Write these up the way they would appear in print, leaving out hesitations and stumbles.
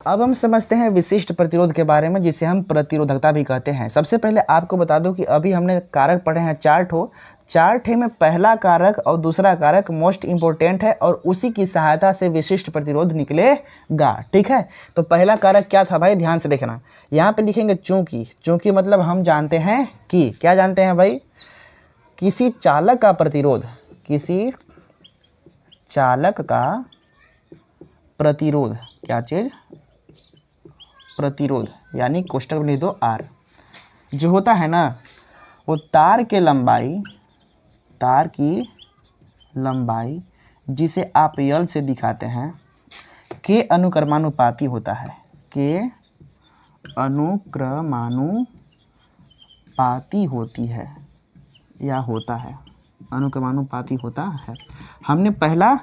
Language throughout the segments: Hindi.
अब हम समझते हैं विशिष्ट प्रतिरोध के बारे में, जिसे हम प्रतिरोधकता भी कहते हैं। सबसे पहले आपको बता दूं कि अभी हमने कारक पढ़े हैं चार ठे में पहला कारक और दूसरा कारक मोस्ट इंपॉर्टेंट है और उसी की सहायता से विशिष्ट प्रतिरोध निकलेगा। ठीक है, तो पहला कारक क्या था भाई, ध्यान से देखना। यहाँ पे लिखेंगे चूंकि। चूंकि मतलब हम जानते हैं कि, क्या जानते हैं भाई, किसी चालक का प्रतिरोध, किसी चालक का प्रतिरोध, क्या चीज, प्रतिरोध, यानी कोष्टक में लिख दो आर, जो होता है ना वो तार की लंबाई जिसे आप यल से दिखाते हैं के अनुक्रमानुपाती होता है, के अनुक्रमानुपाती होती है या होता है, अनुक्रमानुपाती होता है। हमने पहला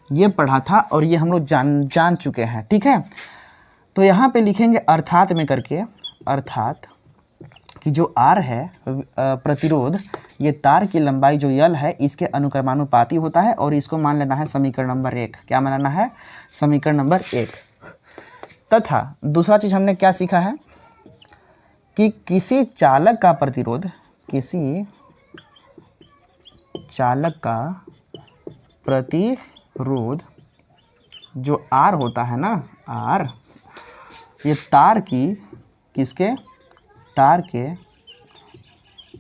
ये पढ़ा था और ये हम लोग जान चुके हैं। ठीक है, तो यहाँ पे लिखेंगे अर्थात में करके, अर्थात कि जो आर है प्रतिरोध, ये तार की लंबाई जो यल है इसके अनुक्रमानुपाती होता है और इसको मान लेना है समीकरण नंबर 1। क्या मान लेना है, समीकरण नंबर 1। तथा दूसरा चीज हमने क्या सीखा है कि किसी चालक का प्रतिरोध, किसी चालक का प्रतिरोध जो आर होता है ना, आर, ये तार की, किसके, तार के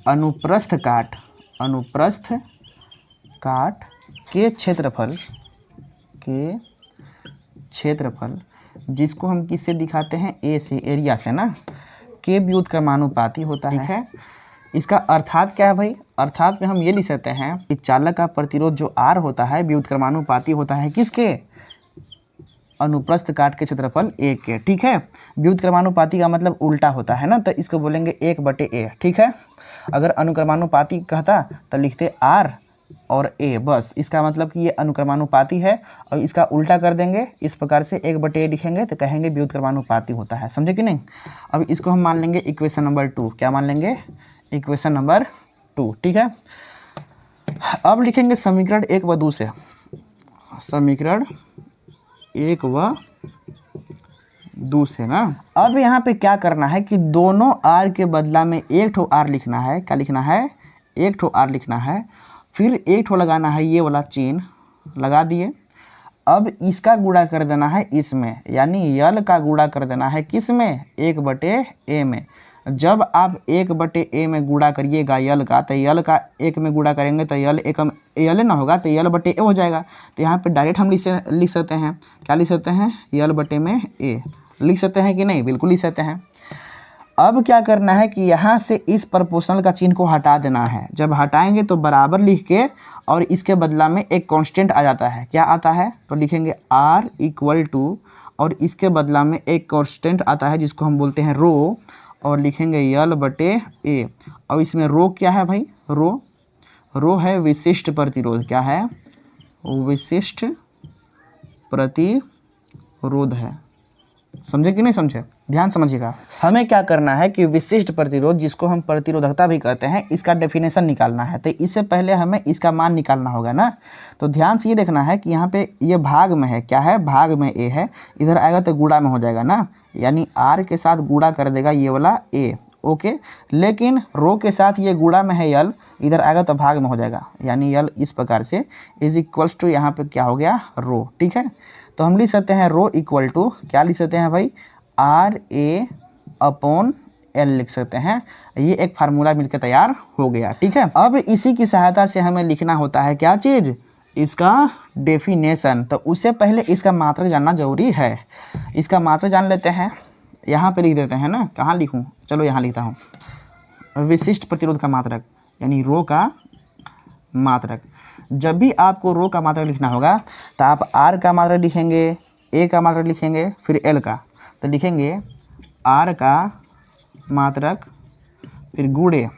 अनुप्रस्थ काट के क्षेत्रफल जिसको हम किससे दिखाते हैं, ए से, एरिया से ना, के व्युत्क्रमानुपाती होता है। ठीक है, इसका अर्थात क्या है भाई, अर्थात में हम ये लिख सकते हैं कि चालक का प्रतिरोध जो आर होता है व्युत्क्रमानुपाती होता है किसके, अनुप्रस्थ काट के क्षेत्रफल ए के। ठीक है, व्युत्क्रमानुपाती का मतलब उल्टा होता है ना, तो इसको बोलेंगे 1/a। ठीक है, अगर अनुक्रमानुपाती कहता तो लिखते आर और ए, बस। इसका मतलब कि ये अनुक्रमानुपाती है और इसका उल्टा कर देंगे, इस प्रकार से 1/a लिखेंगे तो कहेंगे व्युत्क्रमानुपाती होता है। समझे कि नहीं। अब इसको हम मान लेंगे इक्वेशन नंबर 2। क्या मान लेंगे, इक्वेशन नंबर 2। ठीक है, अब लिखेंगे समीकरण 1 व 2 से, समीकरण 1 व 2 से ना। अब यहाँ पे क्या करना है कि दोनों आर के बदला में एक ठो आर लिखना है। क्या लिखना है, एक ठो आर लिखना है, फिर एक ठो लगाना है, ये वाला चिन्ह लगा दिए। अब इसका गुणा कर देना है इसमें, यानी यल का गुणा कर देना है किसमें, 1/a में। जब आप 1/a में गुणा करिएगा यल का, तो यल का 1 में गुणा करेंगे तो यल ना होगा, तो यल/a हो जाएगा। तो यहाँ पे डायरेक्ट हम लिख सकते हैं, क्या लिख सकते हैं, यल/a में a लिख सकते हैं कि नहीं, बिल्कुल लिख सकते हैं। अब क्या करना है कि यहाँ से इस प्रोपोर्शनल का चिन्ह को हटा देना है। जब हटाएंगे तो बराबर लिख के और इसके बदला में एक कांस्टेंट आ जाता है। क्या आता है, तो लिखेंगे r इक्वल टू, और इसके बदला में एक कांस्टेंट आता है जिसको हम बोलते हैं रो, और लिखेंगे यल/a। और इसमें रो क्या है भाई, रो है विशिष्ट प्रतिरोध। क्या है, विशिष्ट प्रतिरोध है। समझे कि नहीं समझे, ध्यान समझिएगा। हमें क्या करना है कि विशिष्ट प्रतिरोध, जिसको हम प्रतिरोधकता भी कहते हैं, इसका डेफिनेशन निकालना है। तो इससे पहले हमें इसका मान निकालना होगा ना। तो ध्यान से ये देखना है कि यहाँ पे ये भाग में है, क्या है, भाग में a है, इधर आएगा तो गुणा में हो जाएगा ना, यानी r के साथ गुणा कर देगा ये वाला a। ओके, लेकिन रो के साथ ये गुणा में है यल, इधर आएगा तो भाग में हो जाएगा, यानी यल इस प्रकार से इज इक्वल्स टू, यहाँ पे क्या हो गया, रो। ठीक है, तो हम लिख सकते हैं रो इक्वल टू, क्या लिख सकते हैं भाई, RA/L लिख सकते हैं। ये एक फार्मूला मिलकर तैयार हो गया। ठीक है, अब इसी की सहायता से हमें लिखना होता है क्या चीज़, इसका डेफिनेशन। तो उससे पहले इसका मात्रक जानना जरूरी है। इसका मात्रक जान लेते हैं, यहाँ पे लिख देते हैं ना, कहाँ लिखूँ, चलो यहाँ लिखता हूँ, विशिष्ट प्रतिरोध का मात्रक, यानी रो का मात्रक। जब भी आपको रो का मात्रक लिखना होगा तो आप आर का मात्रक लिखेंगे, ए का मात्रक लिखेंगे, फिर एल का। तो लिखेंगे आर का मात्रक, फिर गुणे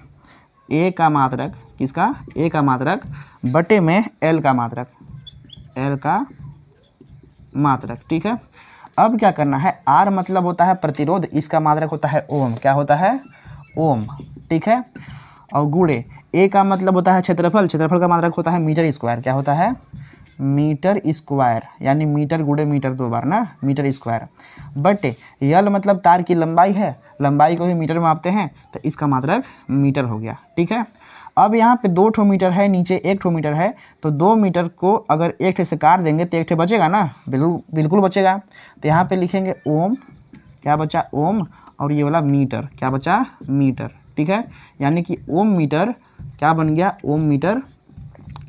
ए का मात्रक, किसका, ए का मात्रक, बटे में एल का मात्रक, एल का मात्रक। ठीक है, अब क्या करना है, आर मतलब होता है प्रतिरोध, इसका मात्रक होता है ओम। क्या होता है, ओम। ठीक है, और गुणे ए का मतलब होता है क्षेत्रफल, क्षेत्रफल का मात्रक होता है मीटर स्क्वायर। क्या होता है, मीटर स्क्वायर, यानी मीटर गुणे मीटर 2 बार ना, मीटर स्क्वायर, बट यल मतलब तार की लंबाई है, लंबाई को भी मीटर में मापते हैं तो इसका मतलब मीटर हो गया। ठीक है, अब यहाँ पे 2 ठो मीटर है, नीचे 1 ठो मीटर है, तो 2 मीटर को अगर 1 ठे से काट देंगे तो 1 ठे बचेगा ना, बिल्कुल बचेगा। तो यहाँ पे लिखेंगे ओम, क्या बचा ओम, और ये वाला मीटर, क्या बचा मीटर। ठीक है, यानी कि ओम मीटर क्या बन गया, ओम मीटर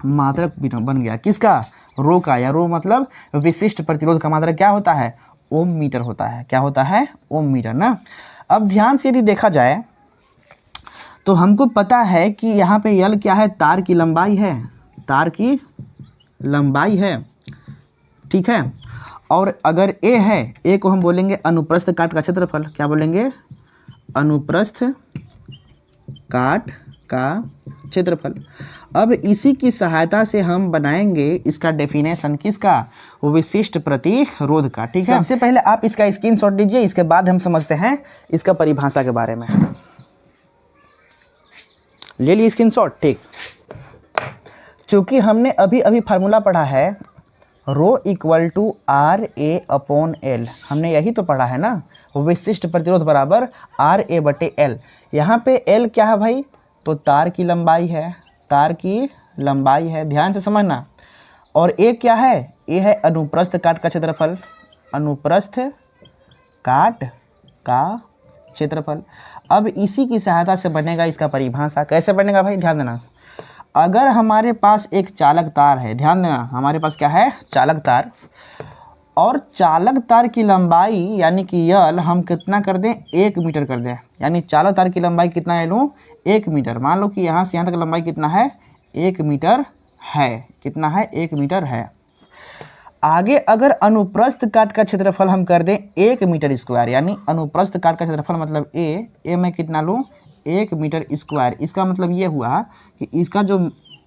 मात्रक बन गया, किसका, रो का, या रो मतलब विशिष्ट प्रतिरोध का मात्रक क्या होता है, ओम मीटर होता है। क्या होता है, ओम मीटर ना। अब ध्यान से यदि देखा जाए तो हमको पता है कि यहाँ पे यल क्या है, तार की लंबाई है, तार की लंबाई है। ठीक है, और अगर ए है, ए को हम बोलेंगे अनुप्रस्थ काट का क्षेत्रफल, क्या बोलेंगे, अनुप्रस्थ काट का क्षेत्रफल। अब इसी की सहायता से हम बनाएंगे इसका डेफिनेशन, किसका, विशिष्ट प्रतिरोध का। ठीक है, सबसे पहले आप इसका स्क्रीनशॉट लीजिए, इसके बाद हम समझते हैं इसका परिभाषा के बारे में। ले लिए स्क्रीनशॉट। ठीक, चूंकि हमने अभी अभी फार्मूला पढ़ा है rho equal to R A upon L, हमने यही तो पढ़ा है ना, विशिष्ट प्रतिरोध बराबर आर ए बटे एल। यहाँ पे एल क्या है भाई, तो तार की लंबाई है, तार की लंबाई है, ध्यान से समझना। और ए क्या है, ए है अनुप्रस्थ काट का क्षेत्रफल, अनुप्रस्थ काट का क्षेत्रफल। अब इसी की सहायता से बनेगा इसका परिभाषा। कैसे बनेगा भाई, ध्यान देना। अगर हमारे पास एक चालक तार है, ध्यान देना, हमारे पास क्या है, चालक तार, और चालक तार की लंबाई यानी कि यल हम कितना कर दें, 1 मीटर कर दें, यानी चालक तार की लंबाई कितना है लूँ, 1 मीटर। मान लो कि यहाँ से यहाँ तक लंबाई कितना है, 1 मीटर है, कितना है, 1 मीटर है। आगे अगर अनुप्रस्थ काट का क्षेत्रफल हम कर दें 1 मीटर स्क्वायर, यानी अनुप्रस्थ काट का क्षेत्रफल मतलब ए में कितना लूँ, 1 मीटर स्क्वायर। इसका मतलब ये हुआ कि इसका जो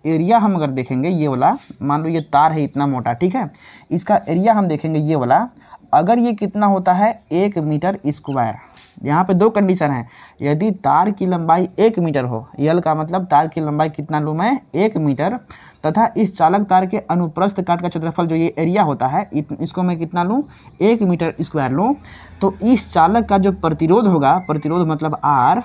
एरिया हम अगर देखेंगे, ये वाला, मान लो ये तार है इतना मोटा, ठीक है, इसका एरिया हम देखेंगे ये वाला, अगर ये कितना होता है, 1 मीटर स्क्वायर। यहाँ पे 2 कंडीशन है, यदि तार की लंबाई 1 मीटर हो, यल का मतलब तार की लंबाई कितना लूँ मैं, 1 मीटर, तथा इस चालक तार के अनुप्रस्थ काट का क्षेत्रफल जो ये एरिया होता है, इसको मैं कितना लूँ, 1 मीटर स्क्वायर लूँ, तो इस चालक का जो प्रतिरोध होगा, प्रतिरोध मतलब आर,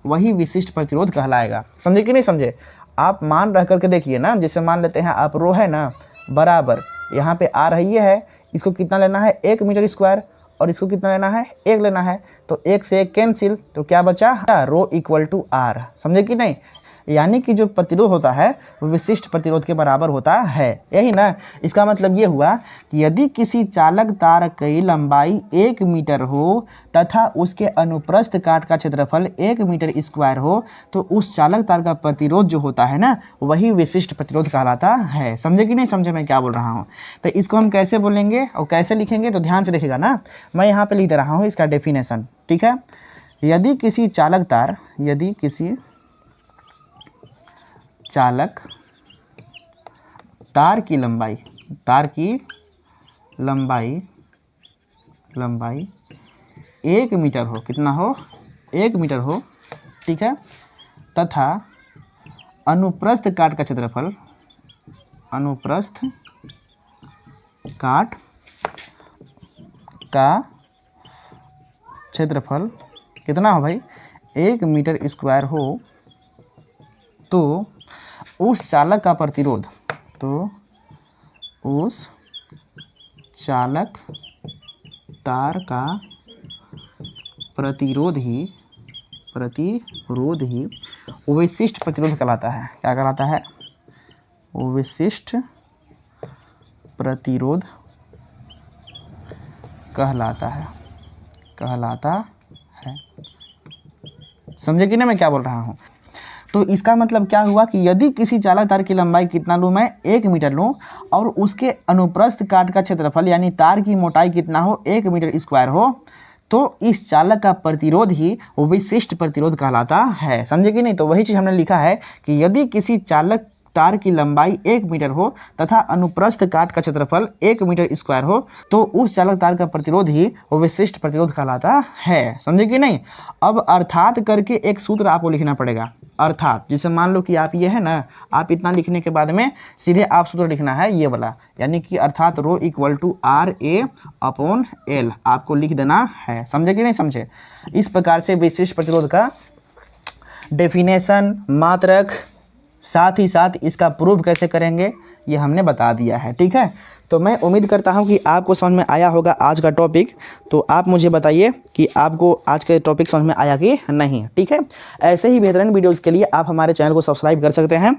वही विशिष्ट प्रतिरोध कहलाएगा। समझे कि नहीं समझे? आप मान रह करके देखिए ना, जैसे मान लेते हैं आप रो है ना बराबर, यहाँ पे आर है, ये है, इसको कितना लेना है, 1 मीटर स्क्वायर, और इसको कितना लेना है, 1 लेना है, तो 1 से 1 कैंसिल, तो क्या बचा, रो इक्वल टू आर। समझे कि नहीं? यानी कि जो प्रतिरोध होता है वो विशिष्ट प्रतिरोध के बराबर होता है, यही ना। इसका मतलब ये हुआ कि यदि किसी चालक तार की लंबाई 1 मीटर हो तथा उसके अनुप्रस्थ काट का क्षेत्रफल 1 मीटर स्क्वायर हो, तो उस चालक तार का प्रतिरोध जो होता है ना, वही विशिष्ट प्रतिरोध कहलाता है। समझे कि नहीं समझे मैं क्या बोल रहा हूँ? तो इसको हम कैसे बोलेंगे और कैसे लिखेंगे, तो ध्यान से देखिएगा ना, मैं यहाँ पर लिख दे रहा हूँ इसका डेफिनेशन। ठीक है, यदि किसी चालक तार, यदि किसी चालक तार की लंबाई, तार की लंबाई 1 मीटर हो, कितना हो, 1 मीटर हो, ठीक है, तथा अनुप्रस्थ काट का क्षेत्रफल, अनुप्रस्थ काट का क्षेत्रफल कितना हो भाई, 1 मीटर स्क्वायर हो, तो उस चालक का प्रतिरोध, तो उस चालक तार का प्रतिरोध ही विशिष्ट प्रतिरोध कहलाता है। क्या कहलाता है? विशिष्ट प्रतिरोध कहलाता है। समझे कि नहीं मैं क्या बोल रहा हूँ? तो इसका मतलब क्या हुआ कि यदि किसी चालक तार की लंबाई कितना लूँ मैं, 1 मीटर लूँ, और उसके अनुप्रस्थ काट का क्षेत्रफल यानी तार की मोटाई कितना हो, 1 मीटर स्क्वायर हो, तो इस चालक का प्रतिरोध ही विशिष्ट प्रतिरोध कहलाता है। समझे कि नहीं? तो वही चीज़ हमने लिखा है कि यदि किसी चालक तार की लंबाई 1 मीटर हो तथा अनुप्रस्थ काट का क्षेत्रफल 1 मीटर स्क्वायर हो, तो उस चालक तार का प्रतिरोध ही विशिष्ट प्रतिरोध कहलाता है। समझे कि नहीं? अब अर्थात करके एक सूत्र आपको लिखना पड़ेगा। अर्थात जैसे मान लो कि आप ये है ना, आप इतना लिखने के बाद में सीधे आप सूत्र लिखना है ये वाला, यानी कि अर्थात rho equal to R A upon L आपको लिख देना है। समझे कि नहीं समझे? इस प्रकार से विशिष्ट प्रतिरोध का डेफिनेशन, मात्रक, साथ ही साथ इसका प्रूफ कैसे करेंगे ये हमने बता दिया है। ठीक है, तो मैं उम्मीद करता हूं कि आपको समझ में आया होगा आज का टॉपिक। तो आप मुझे बताइए कि आपको आज का टॉपिक समझ में आया कि नहीं। ठीक है, ऐसे ही बेहतरीन वीडियोज़ के लिए आप हमारे चैनल को सब्सक्राइब कर सकते हैं।